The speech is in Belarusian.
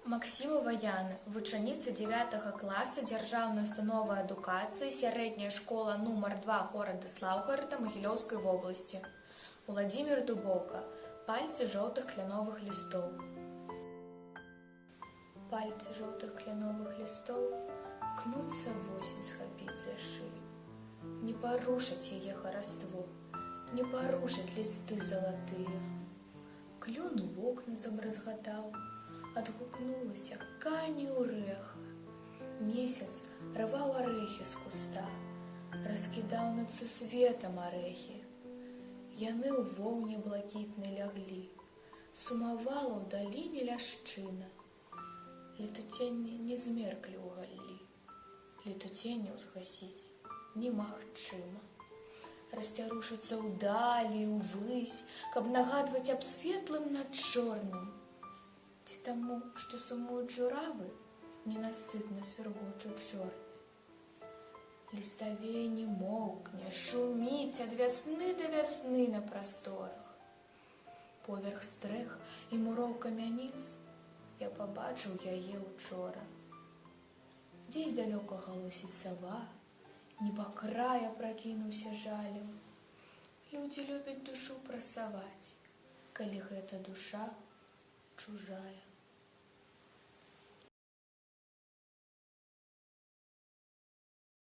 Максімова Яна, вучаніца 9 класа дзяржаўнай установы адукацыі, сярэдняя школа нумар 2 горада Слаўгорода Магілёўскай вобласці. Уладзімір Дубоўка. Пальцы жоўтых кляновых лістоў. Пальцы жоўтых кляновых лістоў кнуцца восень схапіць за шыю. Не парушаць яе хараство, не парушаць лісты залатыя. Клён у вокны забразгатаў, адгукнулася канію рэха. Месяц рваў арэхі з куста, раскідаў над сусветам арэхі. Яны ў воўне блакітнай ляглі, сумавала ў даліне ляшчына. Летуценні не змерклі ў галлі, летуценні ўзгасіць немагчыма. Расцярушыцца ўдалі, увысь, каб нагадваць аб светлым над чорным. Ці таму, што сумуюць журавы, ненасытна свяргочуць чорны. Ліставей не моўкне, шуміць ад вясны да вясны на прасторах. Поверх стрэх і муроў камяніц я пабачыў яе учора. Дзесь далёка галосіць сава, небакрая пракінуўся жалем. Людзі любяць душу прасаваць, калі гэта душа чужая.